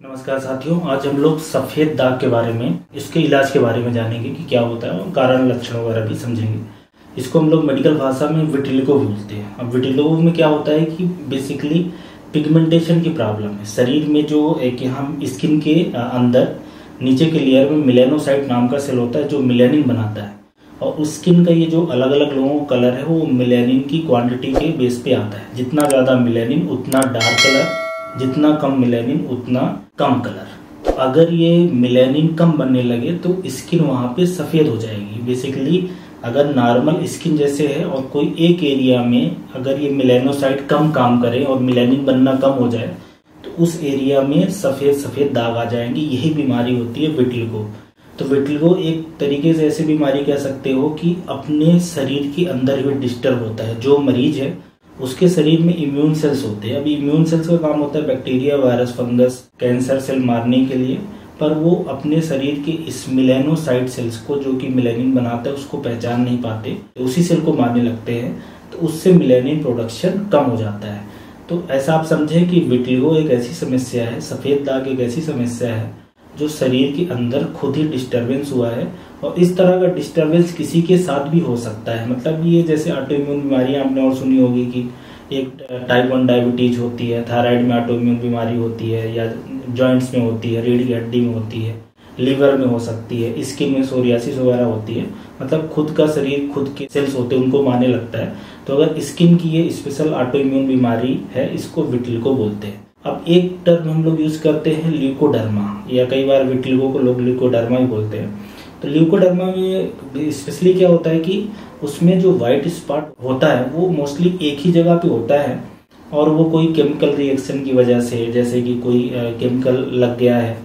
नमस्कार साथियों, आज हम लोग सफ़ेद दाग के बारे में, इसके इलाज के बारे में जानेंगे कि क्या होता है और कारण लक्षण वगैरह भी समझेंगे। इसको हम लोग मेडिकल भाषा में विटिलिगो बोलते हैं। अब विटिलिगो में क्या होता है कि बेसिकली पिगमेंटेशन की प्रॉब्लम है। शरीर में जो एक हम स्किन के अंदर नीचे के लेयर में मेलेनोसाइट नाम का सेल होता है जो मेलानिन बनाता है, और उस स्किन का ये जो अलग अलग लोगों का कलर है वो मेलानिन की क्वांटिटी के बेस पे आता है। जितना ज़्यादा मेलानिन उतना डार्क कलर, जितना कम मेलानिन उतना कम कलर। अगर ये मेलानिन कम बनने लगे तो स्किन वहाँ पे सफ़ेद हो जाएगी। बेसिकली अगर नॉर्मल स्किन जैसे है और कोई एक एरिया में अगर ये मेलानोसाइट कम काम करे और मेलानिन बनना कम हो जाए तो उस एरिया में सफ़ेद सफ़ेद दाग आ जाएंगे। यही बीमारी होती है विटिलिगो। तो विटिलिगो एक तरीके से ऐसी बीमारी कह सकते हो कि अपने शरीर के अंदर ही डिस्टर्ब होता है। जो मरीज है उसके शरीर में इम्यून सेल्स होते हैं। अभी इम्यून सेल्स का काम होता है bacteria, virus, fungus, cancer cell मारने के लिए, पर वो अपने शरीर के इस मेलानोसाइट सेल्स को जो कि मेलानिन बनाता है उसको पहचान नहीं पाते, उसी सेल को मारने लगते हैं, तो उससे मेलानिन प्रोडक्शन कम हो जाता है। तो ऐसा आप समझें कि विटिलिगो एक ऐसी समस्या है, सफ़ेद दाग एक ऐसी समस्या है जो शरीर के अंदर खुद ही डिस्टर्बेंस हुआ है। और इस तरह का डिस्टर्बेंस किसी के साथ भी हो सकता है। मतलब ये जैसे ऑटो इम्यून बीमारियां आपने और सुनी होगी कि एक टाइप 1 डायबिटीज होती है, थायराइड में ऑटो इम्यून बीमारी होती है, या जॉइंट्स में होती है, रीढ़ की हड्डी में होती है, लीवर में हो सकती है, स्किन में सोरियासिस वगैरह होती है। मतलब खुद का शरीर खुद के सेल्स होते हैं उनको मारने लगता है। तो अगर स्किन की ये स्पेशल ऑटो इम्यून बीमारी है, इसको विटिलिगो बोलते हैं। अब एक टर्म हम लोग यूज करते हैं ल्यूकोडर्मा, या कई बार विटिलिगो को लोग ल्यूकोडर्मा ही बोलते हैं। तो ल्यूकोडर्मा में स्पेशली क्या होता है कि उसमें जो व्हाइट स्पॉट होता है वो मोस्टली एक ही जगह पे होता है, और वो कोई केमिकल रिएक्शन की वजह से, जैसे कि कोई केमिकल लग गया है,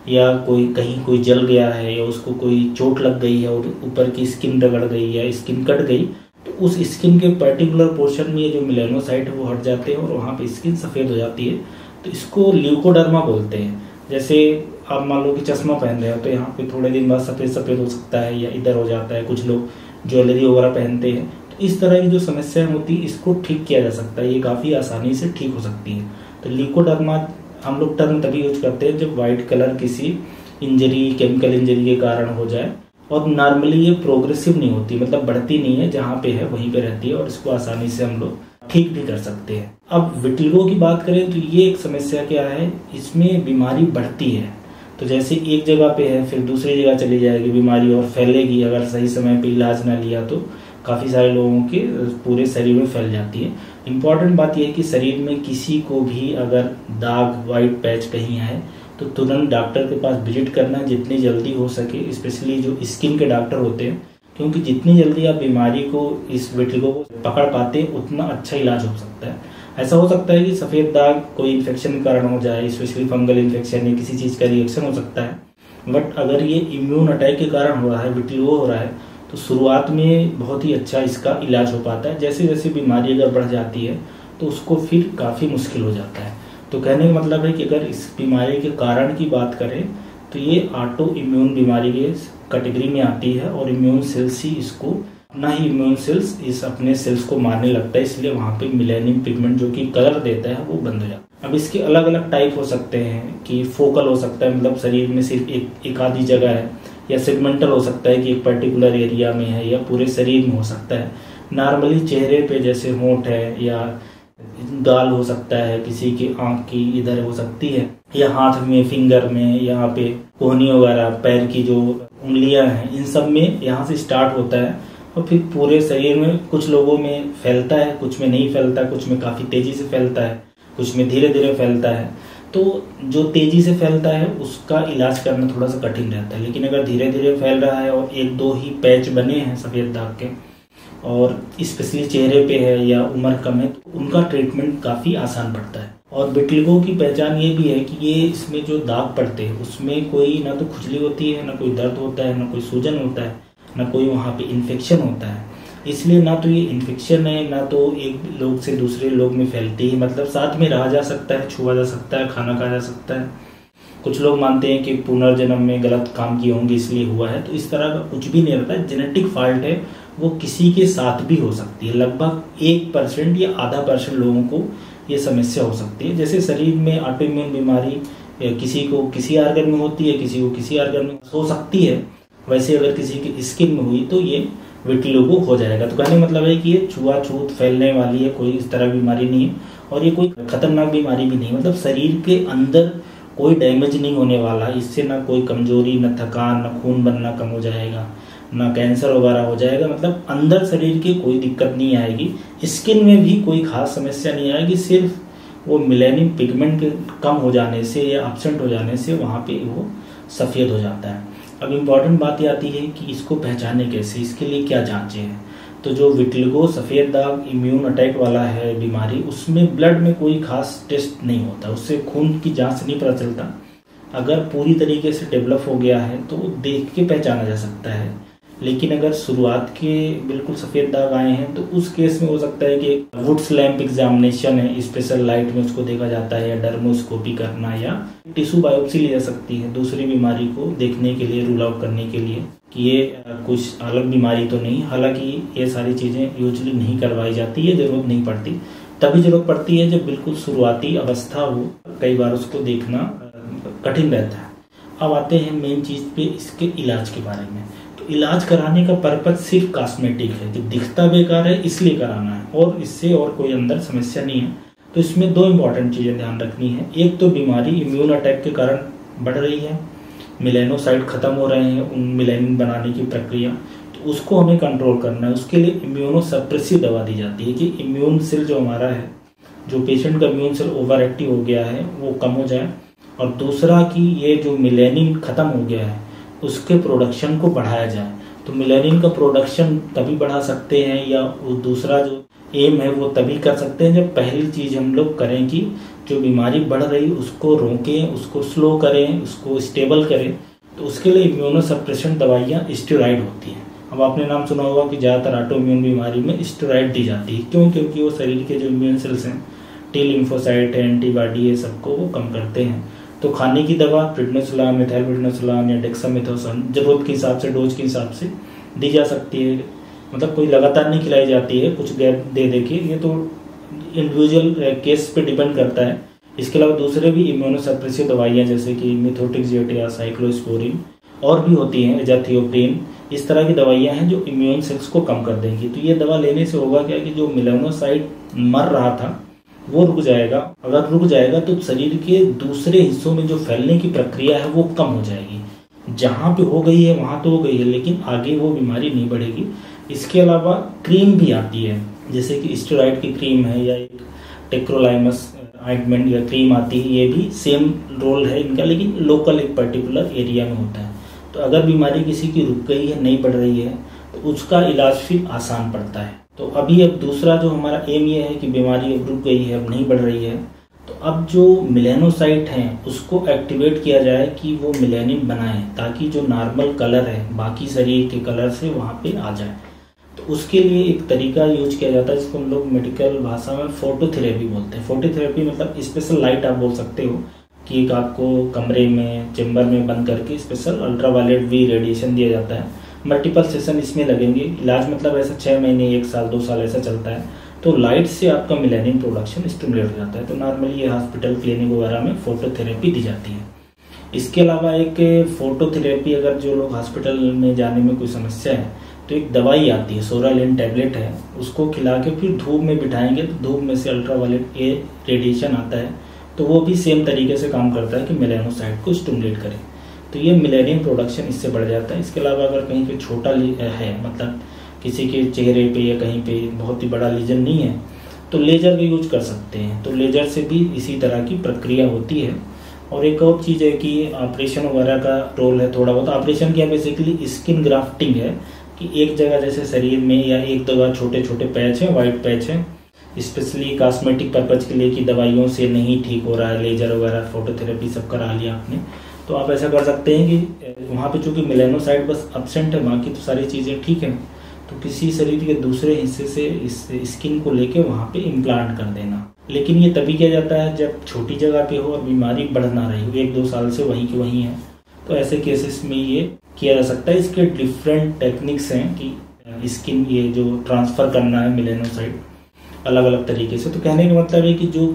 या कोई जल गया है, या उसको कोई चोट लग गई है और ऊपर की स्किन रगड़ गई या स्किन कट गई, तो उस स्किन के पर्टिकुलर पोर्शन में ये जो मेलानोसाइट है वो हट जाते हैं और वहाँ पे स्किन सफ़ेद हो जाती है। तो इसको ल्यूकोडर्मा बोलते हैं। जैसे आप मान लो कि चश्मा पहन रहे हो तो यहाँ पे थोड़े दिन बाद सफ़ेद सफ़ेद हो सकता है या इधर हो जाता है। कुछ लोग ज्वेलरी वगैरह पहनते हैं, तो इस तरह की जो समस्याएं होती है इसको ठीक किया जा सकता है। ये काफ़ी आसानी से ठीक हो सकती है। तो ल्यूकोडर्मा हम लोग टर्म तभी यूज करते हैं जब वाइट कलर किसी इंजरी, केमिकल इंजरी के कारण हो जाए, और नॉर्मली ये प्रोग्रेसिव नहीं होती, मतलब बढ़ती नहीं है, जहाँ पे है वहीं पे रहती है, और इसको आसानी से हम लोग ठीक भी कर सकते हैं। अब विटिलिगो की बात करें तो ये एक समस्या क्या है, इसमें बीमारी बढ़ती है। तो जैसे एक जगह पे है फिर दूसरी जगह चली जाएगी बीमारी और फैलेगी। अगर सही समय पे इलाज ना लिया तो काफ़ी सारे लोगों के पूरे शरीर में फैल जाती है। इम्पॉर्टेंट बात यह है कि शरीर में किसी को भी अगर दाग, वाइट पैच कहीं है तो तुरंत डॉक्टर के पास विजिट करना जितनी जल्दी हो सके, स्पेशली जो स्किन के डॉक्टर होते हैं, क्योंकि जितनी जल्दी आप बीमारी को, इस विटिलिगो को पकड़ पाते हैं उतना अच्छा इलाज हो सकता है। ऐसा हो सकता है कि सफ़ेद दाग कोई इन्फेक्शन के कारण हो जाए, स्पेशली फंगल इन्फेक्शन या किसी चीज़ का रिएक्शन हो सकता है। बट अगर ये इम्यून अटैक के कारण हो रहा है, विटिलिगो हो रहा है, तो शुरुआत में बहुत ही अच्छा इसका इलाज हो पाता है। जैसे जैसे बीमारी अगर बढ़ जाती है तो उसको फिर काफ़ी मुश्किल हो जाता है। तो कहने का मतलब है कि अगर इस बीमारी के कारण की बात करें तो ये ऑटो इम्यून बीमारी के कैटेगरी में आती है, और इम्यून सेल्स ही इसको, अपना ही इम्यून सेल्स इस अपने सेल्स को मारने लगता है, इसलिए वहाँ पे मेलानिन पिगमेंट जो कि कलर देता है वो बंद हो जाता है। अब इसके अलग अलग टाइप हो सकते हैं कि फोकल हो सकता है, मतलब शरीर में सिर्फ एक आधी जगह है, या सेगमेंटल हो सकता है कि एक पर्टिकुलर एरिया में है, या पूरे शरीर में हो सकता है। नॉर्मली चेहरे पे जैसे होंठ है, या गाल हो सकता है, किसी की आंख की इधर हो सकती है, या हाथ में, फिंगर में, यहाँ पे कोहनी वगैरह, पैर की जो उंगलियां हैं, इन सब में यहाँ से स्टार्ट होता है और फिर पूरे शरीर में कुछ लोगों में फैलता है, कुछ में नहीं फैलता, कुछ में काफ़ी तेज़ी से फैलता है, कुछ में धीरे धीरे फैलता है। तो जो तेज़ी से फैलता है उसका इलाज करना थोड़ा सा कठिन रहता है, लेकिन अगर धीरे धीरे फैल रहा है और एक दो ही पैच बने हैं सफ़ेद दाग के, और स्पेशली चेहरे पे है या उम्र कम है, तो उनका ट्रीटमेंट काफ़ी आसान पड़ता है। और विटिलिगो की पहचान ये भी है कि ये इसमें जो दाग पड़ते हैं उसमें कोई ना तो खुजली होती है, ना कोई दर्द होता है, ना कोई सूजन होता है, ना कोई वहाँ पे इन्फेक्शन होता है। इसलिए ना तो ये इन्फेक्शन है, ना तो एक लोग से दूसरे लोग में फैलती है। मतलब साथ में रहा जा सकता है, छुआ जा सकता है, खाना खाया जा सकता है। कुछ लोग मानते हैं कि पुनर्जन्म में गलत काम किए होंगे इसलिए हुआ है, तो इस तरह का कुछ भी नहीं रहता है। जेनेटिक फॉल्ट है, वो किसी के साथ भी हो सकती है। लगभग 1% या आधा % लोगों को ये समस्या हो सकती है। जैसे शरीर में ऑटो इम्यून बीमारी किसी को किसी आर्गन में होती है, किसी को किसी आर्गन में हो सकती है। वैसे अगर किसी की स्किन में हुई तो ये विटिलिगो हो जाएगा। तो कहने का मतलब है कि ये छुआछूत फैलने वाली है, कोई इस तरह बीमारी नहीं है और ये कोई खतरनाक बीमारी भी नहीं, मतलब शरीर के अंदर कोई डैमेज नहीं होने वाला। इससे ना कोई कमजोरी, न थकान, न खून बनना कम हो जाएगा, ना कैंसर वगैरह हो जाएगा। मतलब अंदर शरीर की कोई दिक्कत नहीं आएगी, स्किन में भी कोई खास समस्या नहीं आएगी। सिर्फ वो मेलानिन पिगमेंट के कम हो जाने से या एब्सेंट हो जाने से वहाँ पे वो सफ़ेद हो जाता है। अब इम्पॉर्टेंट बात ये आती है कि इसको पहचाने कैसे, इसके लिए क्या जांचें हैं। तो जो विटिलिगो सफ़ेद दाग इम्यून अटैक वाला है बीमारी, उसमें ब्लड में कोई खास टेस्ट नहीं होता, उससे खून की जांच नहीं पता चलता। अगर पूरी तरीके से डेवलप हो गया है तो देख के पहचाना जा सकता है। लेकिन अगर शुरुआत के बिल्कुल सफ़ेद दाग आए हैं तो उस केस में हो सकता है कि वुड्स लैंप एग्जामिनेशन है, स्पेशल लाइट में उसको देखा जाता है, या डर्मोस्कोपी करना, या टिश्यू बायोप्सी ली जा सकती है दूसरी बीमारी को देखने के लिए, रूल आउट करने के लिए कि ये कुछ अलग बीमारी तो नहीं। हालांकि ये सारी चीज़ें यूजली नहीं करवाई जाती है, ज़रूरत नहीं पड़ती। तभी ज़रूरत पड़ती है जब बिल्कुल शुरुआती अवस्था हो, कई बार उसको देखना कठिन रहता है। अब आते हैं मेन चीज़ पे, इसके इलाज के बारे में। इलाज कराने का पर्पज सिर्फ कॉस्मेटिक है कि दिखता बेकार है इसलिए कराना है, और इससे और कोई अंदर समस्या नहीं है। तो इसमें दो इम्पॉर्टेंट चीज़ें ध्यान रखनी है। एक तो बीमारी इम्यून अटैक के कारण बढ़ रही है, मेलानोसाइट खत्म हो रहे हैं, उन मेलानिन बनाने की प्रक्रिया, तो उसको हमें कंट्रोल करना है। उसके लिए इम्यूनोसप्रेसिव दवा दी जाती है कि इम्यून सेल जो हमारा है, जो पेशेंट का इम्यून सेल ओवर एक्टिव हो गया है वो कम हो जाए, और दूसरा कि ये जो मेलानिन खत्म हो गया है उसके प्रोडक्शन को बढ़ाया जाए। तो मेलानिन का प्रोडक्शन तभी बढ़ा सकते हैं, या वो दूसरा जो एम है वो तभी कर सकते हैं जब पहली चीज़ हम लोग करें कि जो बीमारी बढ़ रही उसको रोकें, उसको स्लो करें, उसको स्टेबल करें। तो उसके लिए इम्यूनोसप्रेशन दवाइयाँ स्टेरॉइड होती हैं। अब आपने नाम सुना होगा कि ज़्यादातर ऑटो इम्यून बीमारी में स्टेरॉइड दी जाती है। क्यों? क्योंकि वो शरीर के जो इम्यून सेल्स हैं, टी लिम्फोसाइट है, एंटीबॉडी है, सबको वो कम करते हैं। तो खाने की दवा प्रिडनोसोलाम, मेथाइलप्रिडनोसोलाम या डेक्सामेथासोन जरूरत के हिसाब से, डोज के हिसाब से दी जा सकती है। मतलब कोई लगातार नहीं खिलाई जाती है, कुछ गैप दे देखिए, ये तो इंडिविजुअल केस पे डिपेंड करता है। इसके अलावा दूसरे भी इम्यूनोसप्रेसिव दवाइयाँ जैसे कि मिथोट्रिक्सेट या साइक्लोस्पोरिन और भी होती हैं, एजाथियोप्रिन, इस तरह की दवाइयाँ हैं जो इम्यून सेल्स को कम कर देंगी। तो ये दवा लेने से होगा क्या कि जो मेलानोसाइट मर रहा था वो रुक जाएगा। अगर रुक जाएगा तो शरीर के दूसरे हिस्सों में जो फैलने की प्रक्रिया है वो कम हो जाएगी। जहाँ पे हो गई है वहाँ तो हो गई है, लेकिन आगे वो बीमारी नहीं बढ़ेगी। इसके अलावा क्रीम भी आती है, जैसे कि स्टेरॉइड की क्रीम है, या एक टेक्रोलाइमस ऑइंटमेंट या क्रीम आती है। ये भी सेम रोल है इनका, लेकिन लोकल एक पर्टिकुलर एरिया में होता है। तो अगर बीमारी किसी की रुक गई है, नहीं बढ़ रही है, तो उसका इलाज फिर आसान पड़ता है। तो अभी अब दूसरा जो हमारा एम ये है कि बीमारी अब रुक गई है, अब नहीं बढ़ रही है, तो अब जो मेलानोसाइट हैं उसको एक्टिवेट किया जाए कि वो मेलानिन बनाएं, ताकि जो नॉर्मल कलर है बाकी शरीर के कलर से वहाँ पे आ जाए। तो उसके लिए एक तरीका यूज किया जाता है जिसको हम लोग मेडिकल भाषा में फोटोथेरेपी बोलते हैं। फोटोथेरेपी मतलब स्पेशल लाइट आप बोल सकते हो कि एक आपको कमरे में, चेम्बर में बंद करके स्पेशल अल्ट्रावायलेट वी रेडिएशन दिया जाता है। मल्टीपल सेशन इसमें लगेंगे। इलाज मतलब ऐसा 6 महीने, 1 साल, 2 साल ऐसा चलता है। तो लाइट से आपका मेलानिन प्रोडक्शन स्टिमुलेट हो जाता है। तो नॉर्मली ये हॉस्पिटल, क्लिनिक वगैरह में फोटोथेरेपी दी जाती है। इसके अलावा एक फोटोथेरेपी, अगर जो लोग हॉस्पिटल में जाने में कोई समस्या है तो एक दवाई आती है, सोरालिन टैबलेट है, उसको खिला के फिर धूप में बिठाएंगे तो धूप में से अल्ट्रावायलेट रेडिएशन आता है। तो वो भी सेम तरीके से काम करता है कि मेलानोसाइट को स्टिमुलेट करे। तो ये मेलानिन प्रोडक्शन इससे बढ़ जाता है। इसके अलावा अगर कहीं पे छोटा है, मतलब किसी के चेहरे पे या कहीं पे बहुत ही बड़ा लीजन नहीं है, तो लेजर का यूज कर सकते हैं। तो लेजर से भी इसी तरह की प्रक्रिया होती है। और एक और चीज़ है कि ऑपरेशन वगैरह का रोल है थोड़ा बहुत। ऑपरेशन क्या बेसिकली स्किन ग्राफ्टिंग है कि एक जगह जैसे शरीर में या एक जगह छोटे छोटे पैच हैं, वाइट पैच हैं, स्पेशली कॉस्मेटिक पर्पज के लिए कि दवाइयों से नहीं ठीक हो रहा है, लेजर वगैरह फोटोथेरेपी सब करा लिया आपने, तो आप ऐसा कर सकते हैं कि वहाँ पे चूंकि मेलानोसाइट बस एब्सेंट है, बाकी तो सारी चीज़ें ठीक हैं, तो किसी शरीर के दूसरे हिस्से से इस स्किन को लेके वहाँ पे इम्प्लांट कर देना। लेकिन ये तभी किया जाता है जब छोटी जगह पे हो और बीमारी बढ़ ना रही हो, 1-2 साल से वहीं के वहीं है, तो ऐसे केसेस में ये किया जा सकता है। इसके डिफरेंट टेक्निक्स हैं कि स्किन ये जो ट्रांसफ़र करना है मेलानोसाइट अलग अलग तरीके से। तो कहने का मतलब है कि जो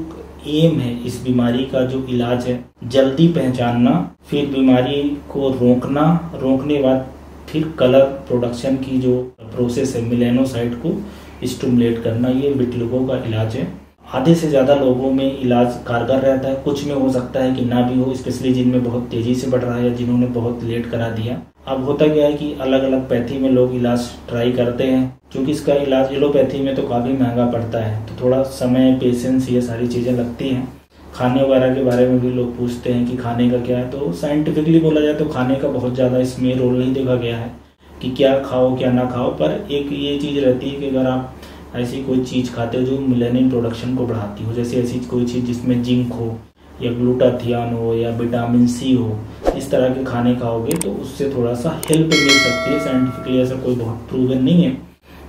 एम है इस बीमारी का जो इलाज है, जल्दी पहचानना, फिर बीमारी को रोकने बाद फिर कलर प्रोडक्शन की जो प्रोसेस है मेलानोसाइट को स्टिमुलेट करना, ये विटिलिगो का इलाज है। आधे से ज़्यादा लोगों में इलाज कारगर रहता है, कुछ में हो सकता है कि ना भी हो, स्पेशली जिनमें बहुत तेज़ी से बढ़ रहा है या जिन्होंने बहुत लेट करा दिया। अब होता क्या है कि अलग अलग पैथी में लोग इलाज ट्राई करते हैं, क्योंकि इसका इलाज एलोपैथी में तो काफ़ी महंगा पड़ता है, तो थोड़ा समय, पेशेंस, ये सारी चीज़ें लगती हैं। खाने वगैरह के बारे में भी लोग पूछते हैं कि खाने का क्या है, तो साइंटिफिकली बोला जाए तो खाने का बहुत ज़्यादा इसमें रोल नहीं देखा गया है कि क्या खाओ क्या ना खाओ, पर एक ये चीज़ रहती है कि अगर आप ऐसी कोई चीज़ खाते हो जो मेलानिन प्रोडक्शन को बढ़ाती हो, जैसे ऐसी कोई चीज़ जिसमें जिंक हो या ग्लूटाथियान हो या विटामिन सी हो, इस तरह के खाने खाओगे तो उससे थोड़ा सा हेल्प मिल सकती है। साइंटिफिकली ऐसा कोई बहुत प्रूवन नहीं है।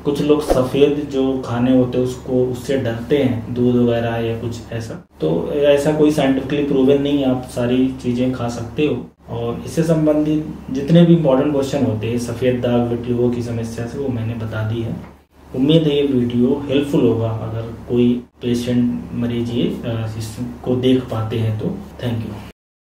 कुछ लोग सफ़ेद जो खाने होते हैं उससे डरते हैं, दूध वगैरह या कुछ ऐसा, तो ऐसा कोई साइंटिफिकली प्रूवन नहीं है, आप सारी चीज़ें खा सकते हो। और इससे संबंधित जितने भी इम्पोर्टेंट क्वेश्चन होते हैं सफ़ेद दाग विटिलिगो की समस्या से, वो मैंने बता दी है। उम्मीद है ये वीडियो हेल्पफुल होगा अगर कोई पेशेंट, मरीज ये इसको देख पाते हैं तो। Thank you.